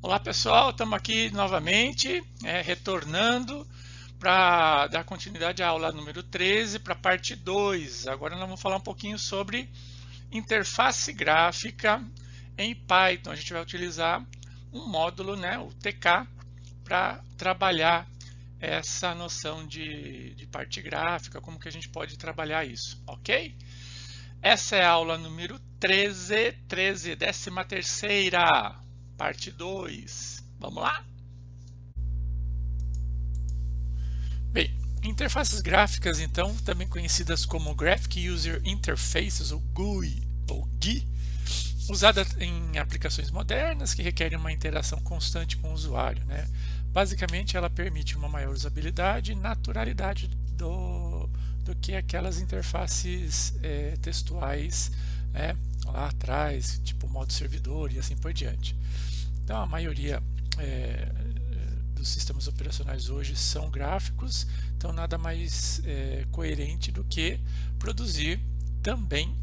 Olá pessoal, estamos aqui novamente, retornando para dar continuidade à aula número 13 para a parte 2. Agora nós vamos falar um pouquinho sobre interface gráfica em Python. A gente vai utilizar um módulo, né, o TK, para trabalhar essa noção de parte gráfica, como que a gente pode trabalhar isso, ok? Essa é a aula número 13, 13ª, parte 2. Vamos lá? Bem, interfaces gráficas, então, também conhecidas como Graphic User Interfaces, ou GUI, ou GUI, usada em aplicações modernas que requerem uma interação constante com o usuário, né? Basicamente, ela permite uma maior usabilidade e naturalidade do que aquelas interfaces textuais lá atrás, tipo modo servidor e assim por diante. Então, a maioria dos sistemas operacionais hoje são gráficos, então nada mais coerente do que produzir também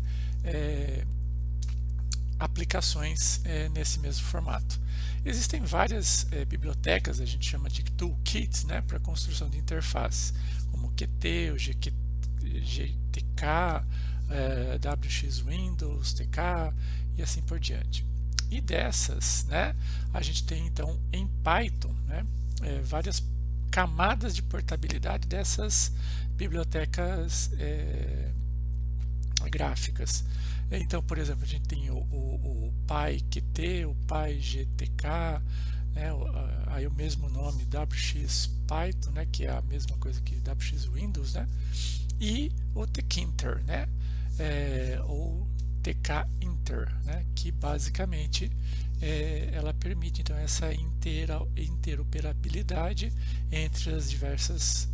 aplicações nesse mesmo formato. Existem várias bibliotecas, a gente chama de toolkits, né, para construção de interface, como o Qt, o GTK, WX Windows, TK e assim por diante. E dessas, né, a gente tem então em Python, né, várias camadas de portabilidade dessas bibliotecas gráficas. Então, por exemplo, a gente tem o PyQt, o PyGTK, né, aí o mesmo nome WX Python, né, que é a mesma coisa que WX Windows, né, e o Tkinter, né, ou Tkinter, né, que basicamente ela permite então essa interoperabilidade entre as diversos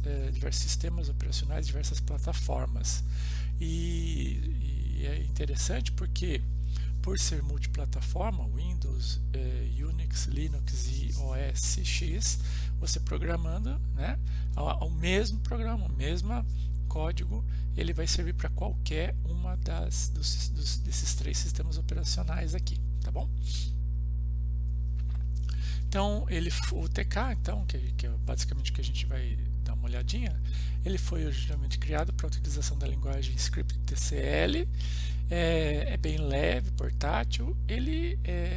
sistemas operacionais, diversas plataformas. E é interessante porque, por ser multiplataforma, Windows, Unix, Linux e OS X, você programando, né, o mesmo programa, o mesmo código, ele vai servir para qualquer uma desses três sistemas operacionais aqui, tá bom? Então, o TK, então, que é basicamente o que a gente vai dar uma olhadinha, ele foi originalmente criado para a utilização da linguagem script-tcl, é bem leve, portátil,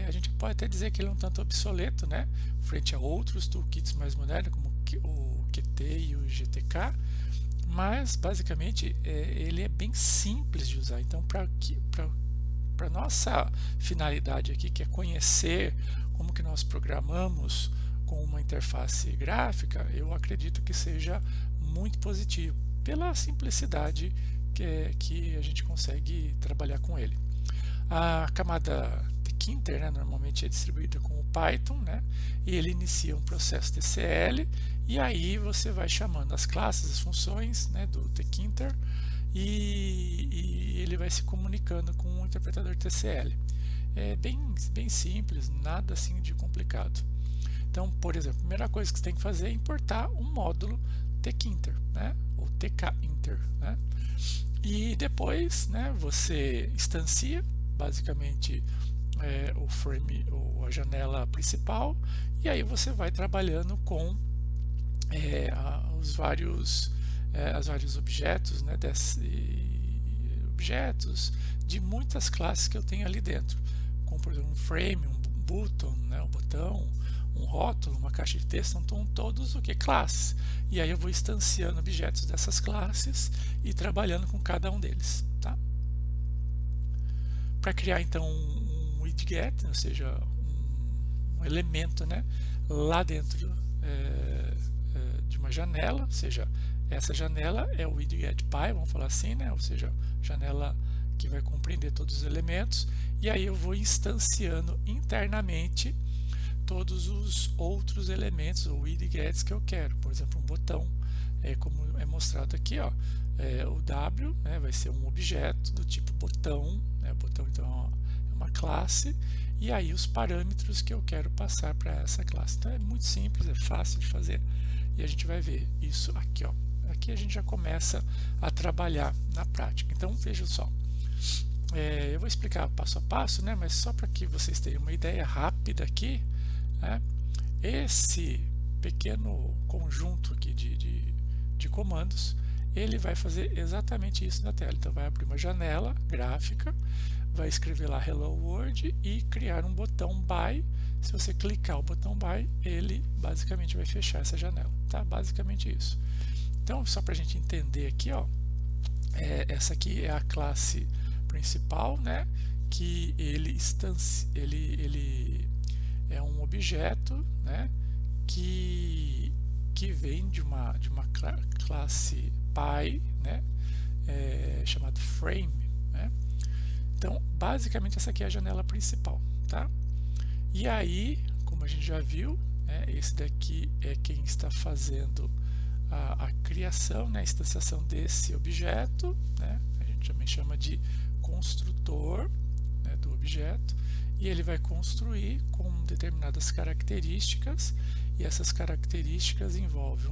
a gente pode até dizer que ele é um tanto obsoleto, né, frente a outros toolkits mais modernos, como o Qt e o GTK, mas basicamente ele é bem simples de usar. Então, para nossa finalidade aqui, que é conhecer como que nós programamos com uma interface gráfica, eu acredito que seja muito positivo, pela simplicidade que a gente consegue trabalhar com ele. A camada Tkinter, né, normalmente é distribuída com o Python, né, e ele inicia um processo TCL, e aí você vai chamando as classes, as funções, né, do Tkinter, e ele vai se comunicando com o interpretador TCL. É bem simples, nada assim de complicado. Então, por exemplo, a primeira coisa que você tem que fazer é importar um módulo Tkinter, né, ou Tkinter, né, e depois, né, você instancia basicamente o frame ou a janela principal, e aí você vai trabalhando com os vários objetos, né, objetos de muitas classes que eu tenho ali dentro, como por exemplo um frame, um button, né, um botão, um rótulo, uma caixa de texto, então todos o que? Classes. E aí eu vou instanciando objetos dessas classes e trabalhando com cada um deles. Tá? Para criar então um widget, ou seja, um elemento, né, lá dentro de uma janela, ou seja, essa janela é o widget Py, vamos falar assim, né, ou seja, janela que vai compreender todos os elementos, e aí eu vou instanciando internamente todos os outros elementos ou widgets que eu quero. Por exemplo, um botão, como é mostrado aqui, ó, o W, né, vai ser um objeto do tipo botão, né, botão então é uma classe, e aí os parâmetros que eu quero passar para essa classe. Então é muito simples, é fácil de fazer, e a gente vai ver isso aqui, ó. Aqui a gente já começa a trabalhar na prática. Então vejam só, eu vou explicar passo a passo, né, mas só para que vocês tenham uma ideia rápida aqui. né? Esse pequeno conjunto aqui de comandos, ele vai fazer exatamente isso na tela. Então vai abrir uma janela gráfica, vai escrever lá Hello World e criar um botão By. Se você clicar o botão By, ele basicamente vai fechar essa janela, tá? Basicamente isso. Então, só para a gente entender aqui, ó, essa aqui é a classe principal, né? Que ele é um objeto, né? Que vem de uma classe Py, né? Chamado Frame, né? Então, basicamente essa aqui é a janela principal, tá? E aí, como a gente já viu, né, esse daqui é quem está fazendo a criação, né, a instanciação desse objeto, né? A gente também chama de construtor, né, do objeto, e ele vai construir com determinadas características, e essas características envolvem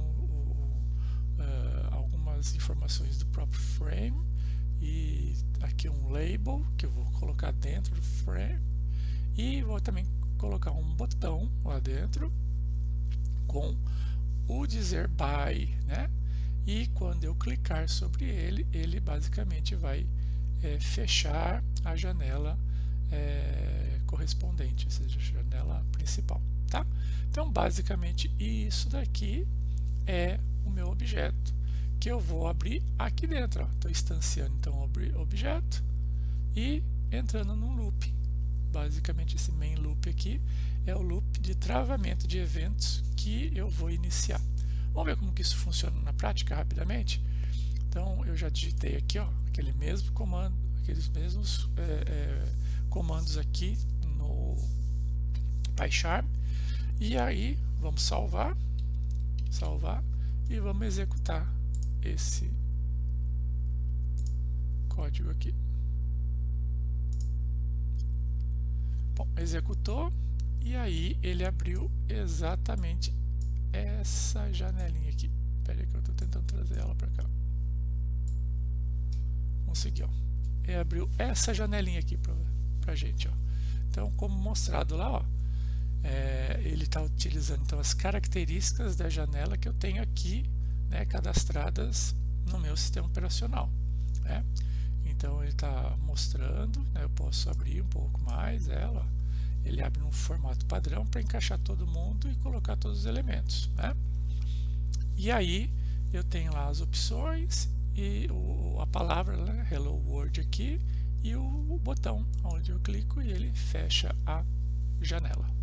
algumas informações do próprio frame, e aqui um label que eu vou colocar dentro do frame, e vou também colocar um botão lá dentro com o dizer by, né? E quando eu clicar sobre ele, ele basicamente vai fechar a janela correspondente, ou seja, a janela principal, tá? Então, basicamente, isso daqui é o meu objeto que eu vou abrir aqui dentro. Estou instanciando então o objeto e entrando num loop. Basicamente, esse main loop aqui é o loop de travamento de eventos que eu vou iniciar. Vamos ver como que isso funciona na prática rapidamente? Então, eu já digitei aqui, ó, aquele mesmo comando, aqueles mesmos comandos aqui no PyCharm, e aí vamos salvar e vamos executar esse código aqui. Bom, executou e aí ele abriu exatamente essa janelinha aqui. Espera aí que eu estou tentando trazer ela para cá. Conseguiu. Ele abriu essa janelinha aqui para a gente, ó. Então, como mostrado lá, ó, ele está utilizando então as características da janela que eu tenho aqui, né, cadastradas no meu sistema operacional, né? Então ele está mostrando, né, eu posso abrir um pouco mais ela, ele abre num formato padrão para encaixar todo mundo e colocar todos os elementos, né? E aí eu tenho lá as opções e a palavra, né, Hello World aqui, e o botão onde eu clico e ele fecha a janela.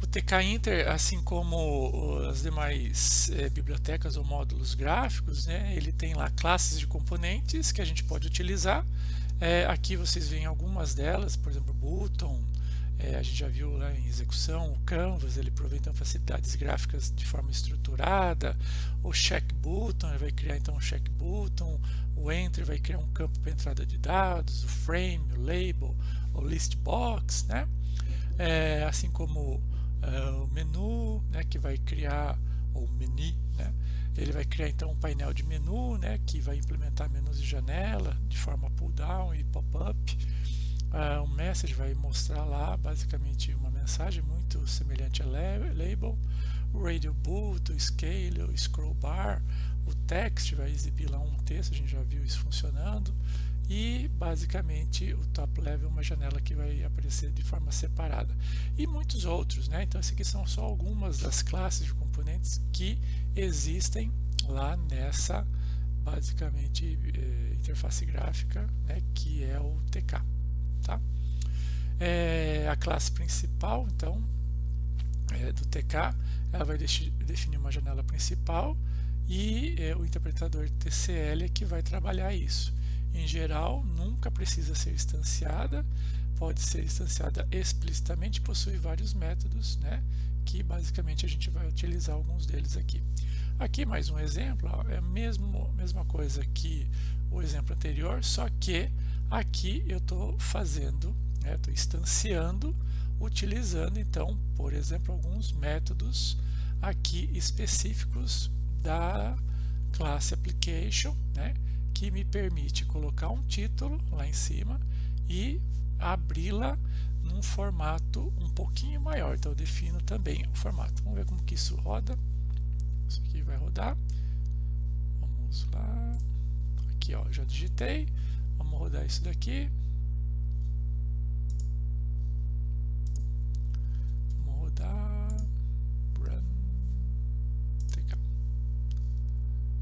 O TK-Inter, assim como as demais bibliotecas ou módulos gráficos, né, ele tem lá classes de componentes que a gente pode utilizar. Aqui vocês veem algumas delas, por exemplo, o Button, a gente já viu lá em execução, o Canvas, ele provém então facilidades gráficas de forma estruturada, o Check Button, ele vai criar então um Check Button, o Enter vai criar um campo para entrada de dados, o Frame, o Label, o List Box, né? Assim como o menu, né, que vai criar, ou menu, né, ele vai criar então um painel de menu, né, que vai implementar menus de janela de forma pull down e pop-up. O message vai mostrar lá basicamente uma mensagem muito semelhante a label. O radio boot, o scale, o scroll bar, o text vai exibir lá um texto, a gente já viu isso funcionando. E basicamente o top level é uma janela que vai aparecer de forma separada, e muitos outros, né? Então, essas aqui são só algumas das classes de componentes que existem lá nessa basicamente interface gráfica, né, que é o TK, tá? A classe principal então do TK, ela vai definir uma janela principal, e o interpretador TCL é que vai trabalhar isso. Em geral, nunca precisa ser instanciada, pode ser instanciada explicitamente, possui vários métodos, né, que basicamente a gente vai utilizar alguns deles aqui. Aqui mais um exemplo, ó, é a mesma coisa que o exemplo anterior, só que aqui eu estou fazendo, né, estou instanciando, utilizando então, por exemplo, alguns métodos aqui específicos da classe Application, né, que me permite colocar um título lá em cima e abri-la num formato um pouquinho maior. Então eu defino também o formato. Vamos ver como que isso roda. Isso aqui vai rodar. Vamos lá. Aqui, ó, já digitei. Vamos rodar isso daqui. Vamos rodar. Run. TK.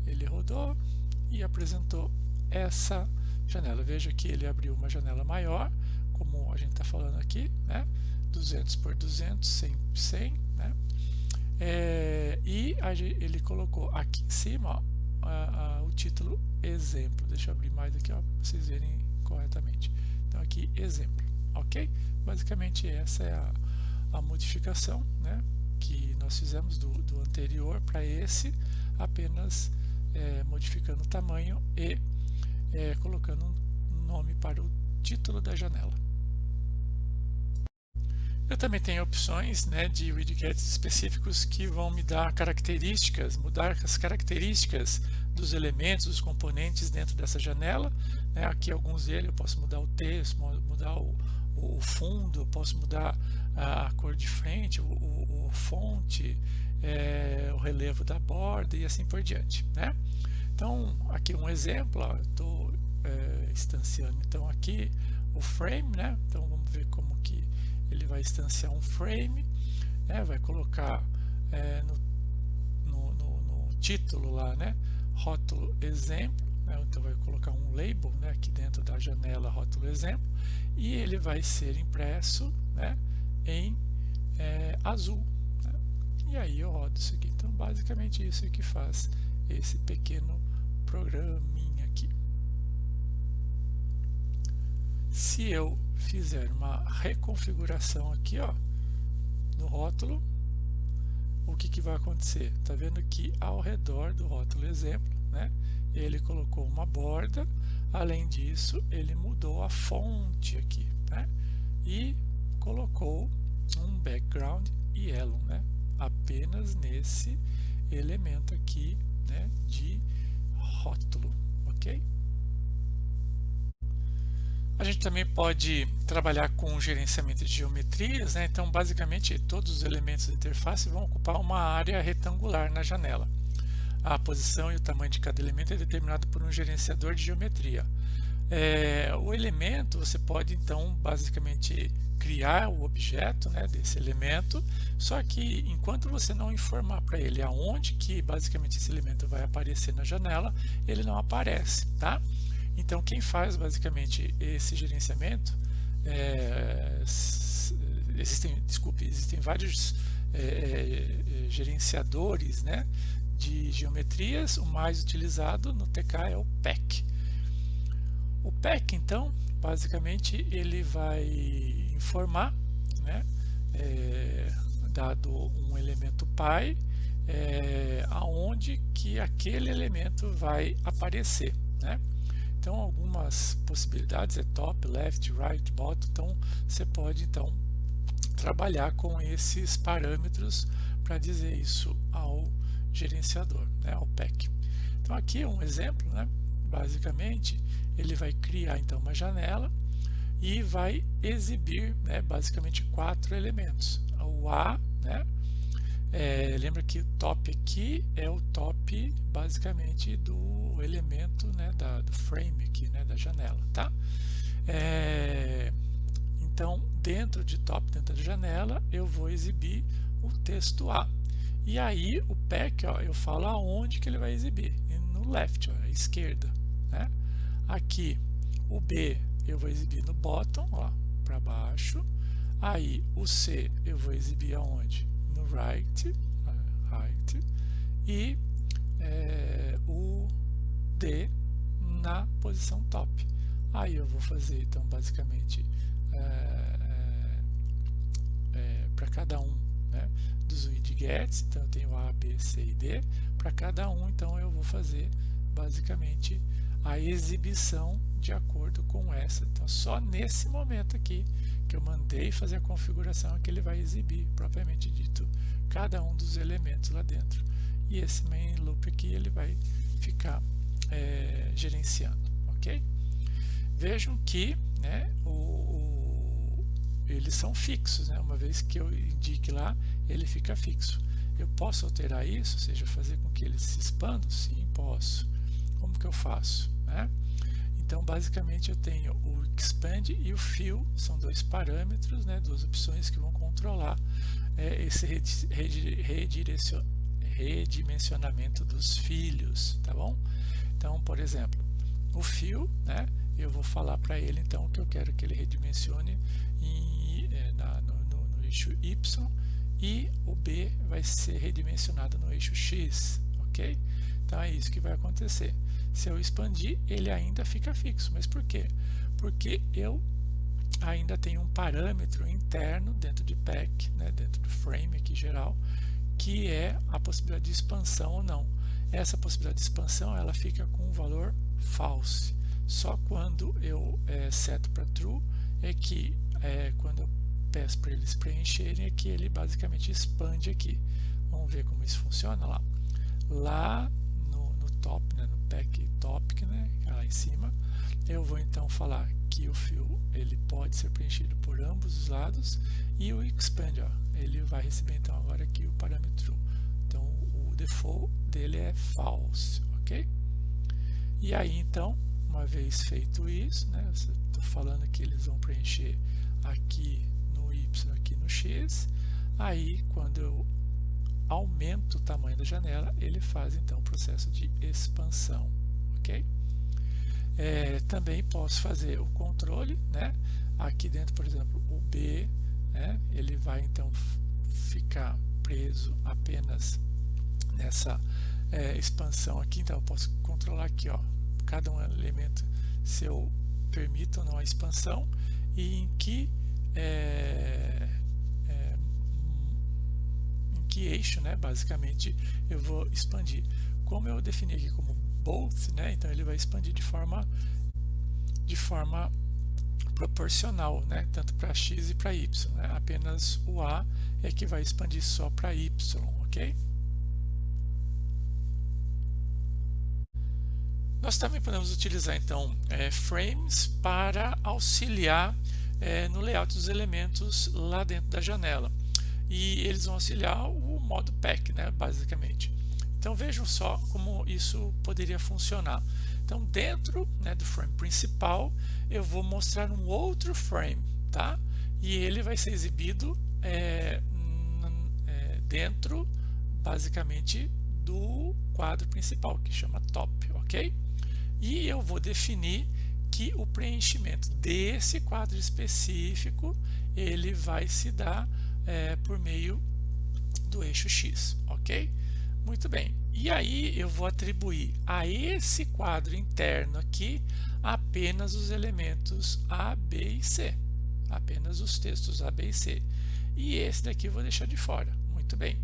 Ele rodou e apresentou essa janela. Veja que ele abriu uma janela maior, como a gente está falando aqui, né? 200 por 200, 100 por 100, né? E ele colocou aqui em cima, ó, o título exemplo. Deixa eu abrir mais aqui, para vocês verem corretamente. Então aqui exemplo, ok? Basicamente essa é a modificação, né, que nós fizemos do anterior para esse, apenas modificando o tamanho e colocando um nome para o título da janela. Eu também tenho opções, né, de widgets específicos que vão me dar características, mudar as características dos elementos, dos componentes dentro dessa janela, né? Aqui alguns deles eu posso mudar o texto, mudar o fundo, eu posso mudar a cor de frente, o fonte, o relevo da borda e assim por diante, né? Então aqui um exemplo, estou instanciando então aqui o frame, né? Então vamos ver como que ele vai instanciar um frame, né? Vai colocar no título lá, né? Rótulo exemplo, né? Então vai colocar um label, né? Aqui dentro da janela rótulo exemplo, e ele vai ser impresso, né? Em azul, né? E aí eu rodo isso aqui. Então basicamente isso é que faz esse pequeno programinha aqui. Se eu fizer uma reconfiguração aqui, ó, no rótulo, o que vai acontecer? Tá vendo que ao redor do rótulo exemplo, né, ele colocou uma borda, além disso ele mudou a fonte aqui, né, e colocou um background yellow, né, apenas nesse elemento aqui, né, de rótulo, ok? A gente também pode trabalhar com gerenciamento de geometrias, né? Então basicamente todos os elementos da interface vão ocupar uma área retangular na janela. A posição e o tamanho de cada elemento é determinado por um gerenciador de geometria. O elemento você pode então basicamente criar o objeto, né, desse elemento, só que enquanto você não informar para ele aonde que basicamente esse elemento vai aparecer na janela, ele não aparece, tá? Então quem faz basicamente esse gerenciamento, existem vários gerenciadores, né, de geometrias. O mais utilizado no TK é o PEC. O PEC, então, basicamente ele vai informar, né, dado um elemento pai, aonde que aquele elemento vai aparecer, né? Então algumas possibilidades é top, left, right, bottom. Então você pode então trabalhar com esses parâmetros para dizer isso ao gerenciador, né, ao PEC. Então aqui é um exemplo, né? Basicamente ele vai criar então uma janela e vai exibir, né, basicamente 4 elementos. O A, né? Lembra que o top aqui é o top basicamente do elemento, né, do frame aqui, né, da janela, tá? Então dentro de top, dentro da janela, eu vou exibir o texto A. E aí o PEC, ó, eu falo aonde que ele vai exibir, no left, ó, à esquerda, né? Aqui o B eu vou exibir no bottom, ó, para baixo. Aí o C eu vou exibir aonde? No right, e o D na posição top. Aí eu vou fazer então basicamente para cada um, né, dos widgets. Então eu tenho A, B, C e D. Para cada um, então eu vou fazer basicamente a exibição de acordo com essa. Então só nesse momento aqui que eu mandei fazer a configuração é que ele vai exibir propriamente dito cada um dos elementos lá dentro. E esse main loop aqui ele vai ficar gerenciando, ok? Vejam que, né, eles são fixos, né? Uma vez que eu indique lá, ele fica fixo. Eu posso alterar isso, ou seja, fazer com que eles se expandam? Sim, posso. Como que eu faço, né? Então, basicamente, eu tenho o expand e o fill, são dois parâmetros, né, duas opções que vão controlar esse redimensionamento dos filhos, tá bom? Então, por exemplo, o fill, né, eu vou falar para ele então que eu quero que ele redimensione no eixo Y, e o B vai ser redimensionado no eixo X, ok? Então é isso que vai acontecer. Se eu expandir, ele ainda fica fixo. Mas por quê? Porque eu ainda tenho um parâmetro interno dentro de pack, né, dentro do frame aqui geral, que é a possibilidade de expansão ou não. Essa possibilidade de expansão ela fica com o valor false. Só quando eu seto para true é que quando eu peço para eles preencherem é que ele basicamente expande aqui. Vamos ver como isso funciona lá. Lá no top, né, no pack topic, né, lá em cima, eu vou então falar que o fill ele pode ser preenchido por ambos os lados, e o expand, ó, ele vai receber então agora aqui o parâmetro. Então o default dele é false, ok? E aí então, uma vez feito isso, né, estou falando que eles vão preencher aqui no Y, aqui no X, aí quando eu aumento o tamanho da janela, ele faz então o processo de expansão, ok? Também posso fazer o controle, né? Aqui dentro, por exemplo, o B, né, ele vai então ficar preso apenas nessa expansão aqui. Então eu posso controlar aqui, ó, cada um elemento, se eu permito ou não a expansão, e em que eixo, né, basicamente eu vou expandir. Como eu defini aqui como both, né, então ele vai expandir de forma proporcional, né, tanto para x e para y, né, apenas o A é que vai expandir só para y, ok? Nós também podemos utilizar então frames para auxiliar no layout dos elementos lá dentro da janela, e eles vão auxiliar o modo pack, né, basicamente. Então vejam só como isso poderia funcionar. Então dentro, né, do frame principal eu vou mostrar um outro frame, tá? E ele vai ser exibido dentro basicamente do quadro principal, que chama top, ok? E eu vou definir que o preenchimento desse quadro específico ele vai se dar por meio do eixo X, ok? Muito bem. E aí eu vou atribuir a esse quadro interno aqui apenas os elementos A, B e C, apenas os textos A, B e C. E esse daqui eu vou deixar de fora. Muito bem.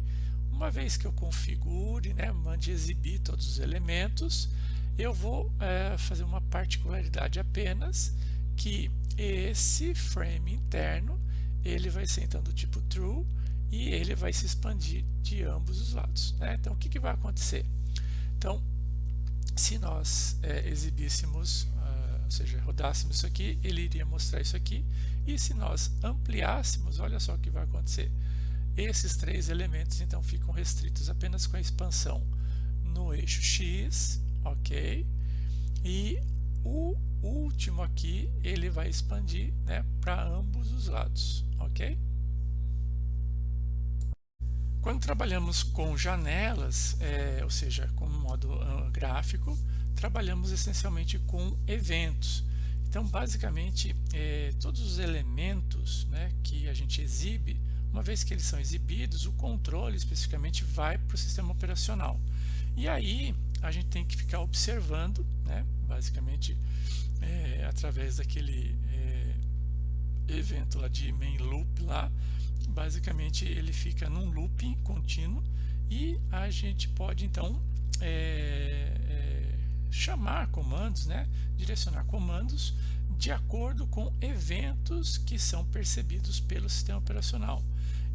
Uma vez que eu configure, né, mande exibir todos os elementos, eu vou fazer uma particularidade apenas, que esse frame interno ele vai ser então do tipo true, e ele vai se expandir de ambos os lados, né? Então o que vai acontecer? Então, se nós exibíssemos, ou seja, rodássemos isso aqui, ele iria mostrar isso aqui, e se nós ampliássemos, olha só o que vai acontecer. Esses três elementos então ficam restritos apenas com a expansão no eixo X, ok? E o último aqui ele vai expandir, né, para ambos os lados, ok? Quando trabalhamos com janelas, ou seja, com modo gráfico, trabalhamos essencialmente com eventos. Então, basicamente, todos os elementos, né, que a gente exibe, uma vez que eles são exibidos, o controle especificamente vai para o sistema operacional. E aí a gente tem que ficar observando, né, basicamente, através daquele evento lá de main loop lá, basicamente ele fica num looping contínuo, e a gente pode então chamar comandos, né, direcionar comandos de acordo com eventos que são percebidos pelo sistema operacional.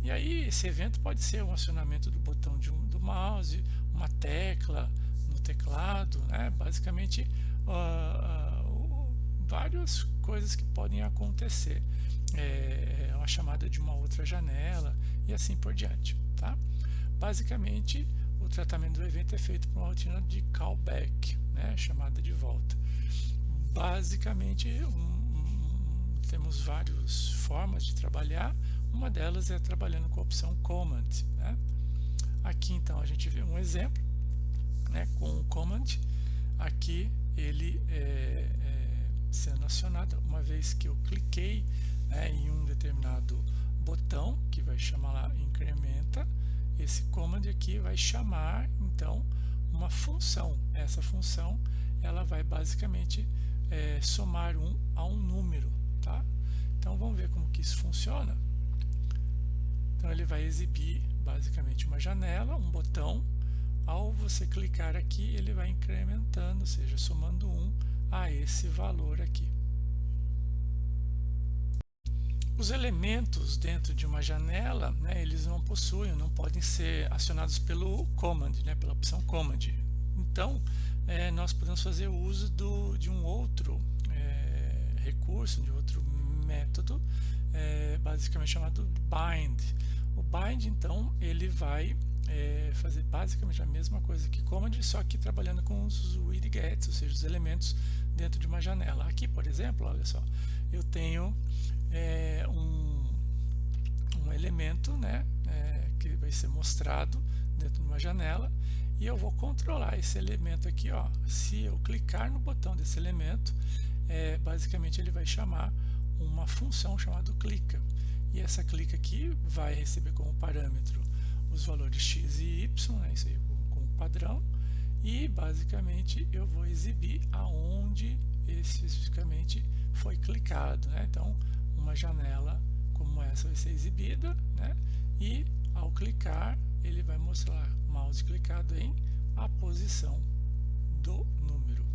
E aí esse evento pode ser um acionamento do botão do mouse, uma tecla no teclado, né, basicamente várias coisas que podem acontecer. Uma uma chamada de uma outra janela e assim por diante, tá? Basicamente, o tratamento do evento é feito por uma rotina de callback, né, chamada de volta. Basicamente, temos várias formas de trabalhar, uma delas é trabalhando com a opção command, né? Aqui então a gente vê um exemplo, né, com o command, aqui ele sendo acionado uma vez que eu cliquei, né, em um determinado botão, que vai chamar lá incrementa, esse command aqui vai chamar então uma função. Essa função ela vai basicamente somar a um número, tá? Então vamos ver como que isso funciona. Então ele vai exibir basicamente uma janela, um botão. Ao você clicar aqui, ele vai incrementando, ou seja, somando 1 a esse valor aqui. Os elementos dentro de uma janela, né, eles não podem ser acionados pelo command, né, pela opção command. Então, nós podemos fazer uso de um outro recurso, de outro método, basicamente chamado bind. O bind, então, ele vai fazer basicamente a mesma coisa que command, só que trabalhando com os widgets, ou seja, os elementos dentro de uma janela. Aqui, por exemplo, olha só, eu tenho um elemento, né, que vai ser mostrado dentro de uma janela, e eu vou controlar esse elemento aqui, ó. Se eu clicar no botão desse elemento, basicamente ele vai chamar uma função chamada clica, e essa clica aqui vai receber como parâmetro os valores x e y, né, isso aí como padrão, e basicamente eu vou exibir aonde especificamente foi clicado, né? Então uma janela como essa vai ser exibida, né? E ao clicar ele vai mostrar mouse clicado em a posição do número.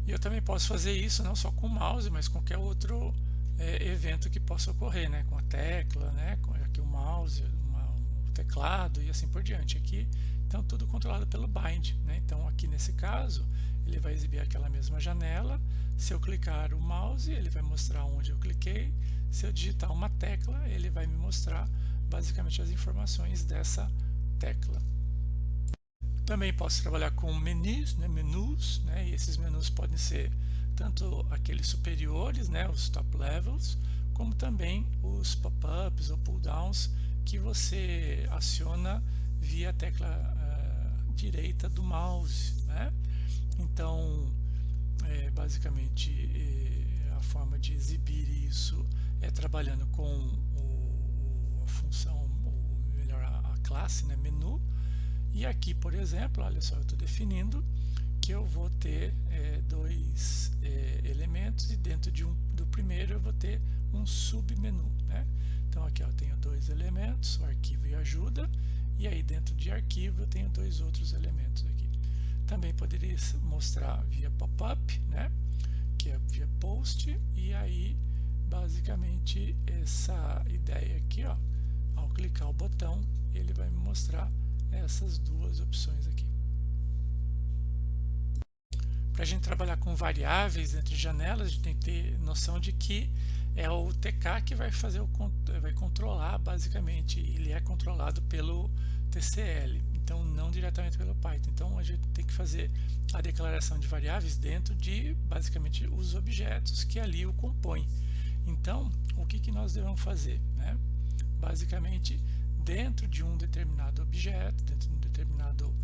E eu também posso fazer isso não só com o mouse, mas com qualquer outro evento que possa ocorrer, né? Com a tecla, né? Com aqui o mouse, o teclado e assim por diante. Aqui, então, tudo controlado pelo bind, né? Então, aqui nesse caso, ele vai exibir aquela mesma janela. Se eu clicar o mouse, ele vai mostrar onde eu cliquei. Se eu digitar uma tecla, ele vai me mostrar basicamente as informações dessa tecla. Também posso trabalhar com menus, né? E esses menus podem ser tanto aqueles superiores, né, os top levels, como também os pop-ups ou pull-downs que você aciona via a tecla direita do mouse, né? Então, basicamente, a forma de exibir isso é trabalhando com a função, ou melhor, a classe, né, menu. E aqui, por exemplo, olha só, eu estou definindo que eu vou ter dois elementos, e dentro do primeiro eu vou ter um submenu, né? Então aqui eu tenho dois elementos, o arquivo e ajuda, e aí dentro de arquivo eu tenho dois outros elementos aqui. Também poderia mostrar via pop-up, né? Que é via post, e aí basicamente essa ideia aqui, ó, ao clicar o botão ele vai me mostrar essas duas opções aqui. Para a gente trabalhar com variáveis entre janelas, a gente tem que ter noção de que é o TK que vai fazer vai controlar, basicamente, ele é controlado pelo TCL, então não diretamente pelo Python. Então a gente tem que fazer a declaração de variáveis dentro de basicamente os objetos que ali o compõem. Então o que nós devemos fazer, né? Basicamente, dentro de um determinado objeto, dentro de um determinado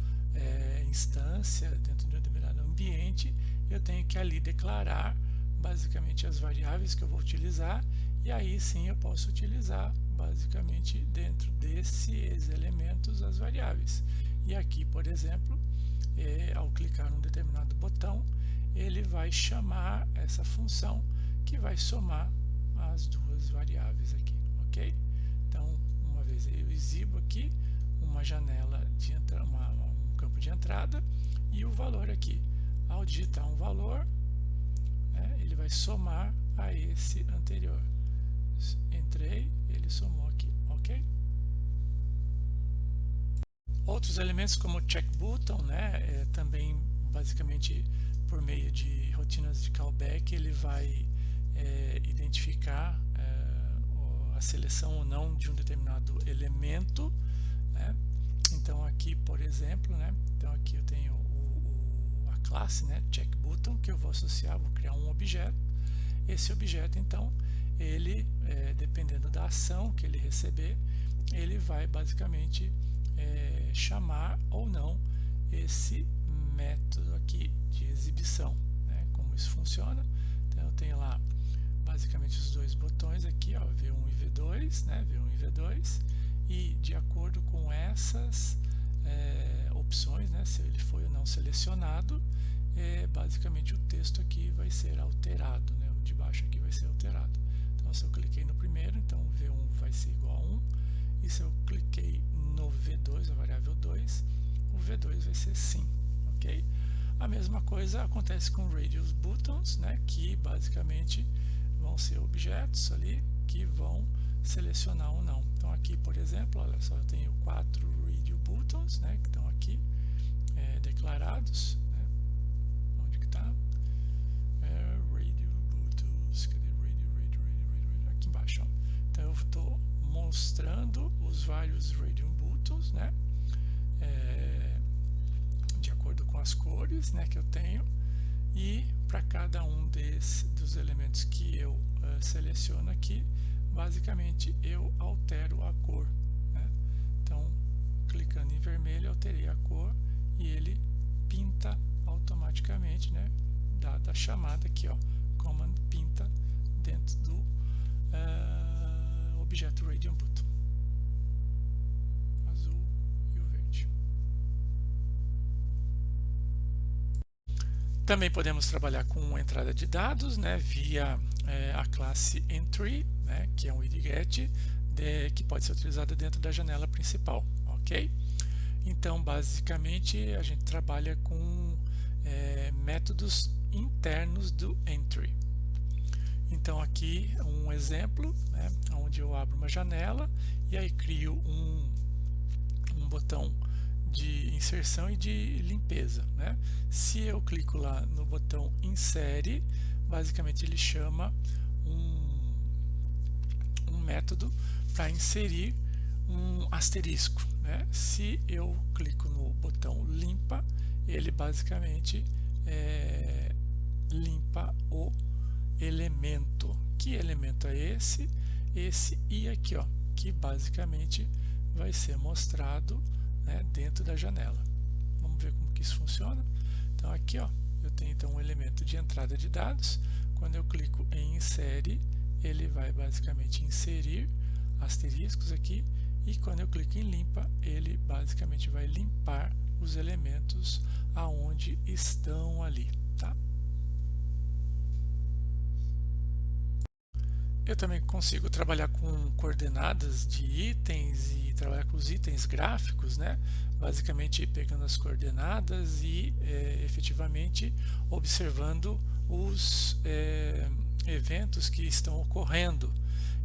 instância, dentro de um determinado ambiente, eu tenho que ali declarar basicamente as variáveis que eu vou utilizar, e aí sim eu posso utilizar basicamente dentro desses elementos as variáveis. E aqui, por exemplo, ao clicar num determinado botão, ele vai chamar essa função que vai somar as duas variáveis aqui, ok? Então, uma vez eu exibo aqui uma janela de um campo de entrada, e o valor aqui, ao digitar um valor, né, ele vai somar a esse anterior. Entrei, ele somou aqui, ok? Outros elementos como o check button, né, também basicamente por meio de rotinas de callback ele vai identificar a seleção ou não de um determinado elemento, né? Então aqui, por exemplo, né? Então aqui eu tenho a classe, né? CheckButton, que eu vou associar, vou criar um objeto. Esse objeto, então, ele, dependendo da ação que ele receber, ele vai basicamente chamar ou não esse método aqui de exibição, né? Como isso funciona. Então eu tenho lá basicamente os dois botões aqui, ó, V1 e V2, né? V1 e V2, e de acordo com essas opções, né? Se ele foi ou não selecionado, basicamente o texto aqui vai ser alterado, né? O de baixo aqui vai ser alterado. Então se eu cliquei no primeiro, então o V1 vai ser igual a 1, e se eu cliquei no V2, a variável 2, o V2 vai ser sim, ok? A mesma coisa acontece com Radius Buttons, né? Que basicamente vão ser objetos ali que vão selecionar ou não. Então aqui, por exemplo, olha só, eu tenho 4 Radio Buttons, né? Que estão aqui declarados, né? Onde que está? Radio Buttons, cadê Radio? Aqui embaixo, ó. Então eu estou mostrando os vários Radio Buttons, né? De acordo com as cores, né, que eu tenho, e para cada um dos elementos que eu seleciono aqui, basicamente eu altero a cor, né? Então, clicando em vermelho, alterei a cor e ele pinta automaticamente, né? Dada a chamada aqui, ó, Command pinta dentro do objeto Radio Button. Azul e o verde. Também podemos trabalhar com entrada de dados, né, via a classe Entry, né, que é um widget que pode ser utilizada dentro da janela principal, ok? Então, basicamente, a gente trabalha com métodos internos do Entry. Então, aqui um exemplo, né, onde eu abro uma janela e aí crio um botão de inserção e de limpeza, né? Se eu clico lá no botão insere, basicamente ele chama um método para inserir um asterisco, né? Se eu clico no botão limpa, ele basicamente limpa o elemento. Que elemento é esse? Esse I aqui, ó, que basicamente vai ser mostrado, né, dentro da janela. Vamos ver como que isso funciona. Então aqui, ó, eu tenho então um elemento de entrada de dados. Quando eu clico em insere, ele vai basicamente inserir asteriscos aqui, e quando eu clico em limpa, ele basicamente vai limpar os elementos aonde estão ali, tá? Eu também consigo trabalhar com coordenadas de itens e trabalhar com os itens gráficos, né? Basicamente pegando as coordenadas e efetivamente observando os eventos que estão ocorrendo.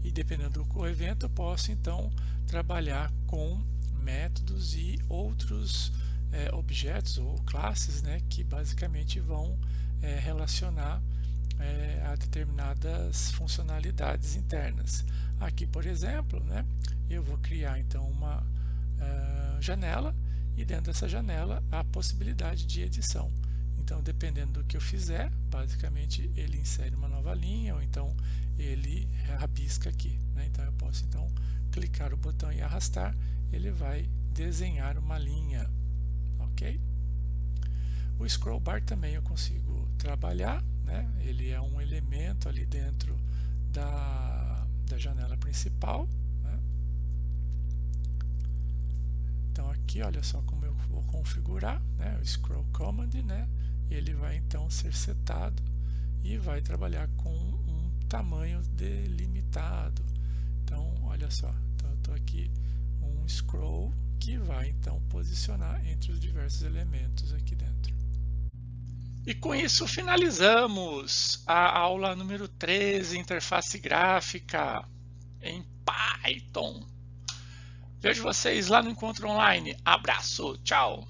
E dependendo do evento, eu posso então trabalhar com métodos e outros objetos ou classes, né? Que basicamente vão relacionar a determinadas funcionalidades internas. Aqui, por exemplo, né, eu vou criar então uma janela, e dentro dessa janela a possibilidade de edição. Então, dependendo do que eu fizer, basicamente ele insere uma nova linha, ou então ele rabisca aqui, né? Então eu posso então clicar o botão e arrastar, ele vai desenhar uma linha, ok? O scroll bar também eu consigo trabalhar, né? Ele é um elemento ali dentro da janela principal, né? Então aqui, olha só como eu vou configurar, né, o scroll command, né? Ele vai então ser setado e vai trabalhar com um tamanho delimitado. Então, olha só, então eu estou aqui um scroll que vai então posicionar entre os diversos elementos aqui dentro. E com isso finalizamos a aula número 13, interface gráfica em Python. Vejo vocês lá no encontro online. Abraço, tchau!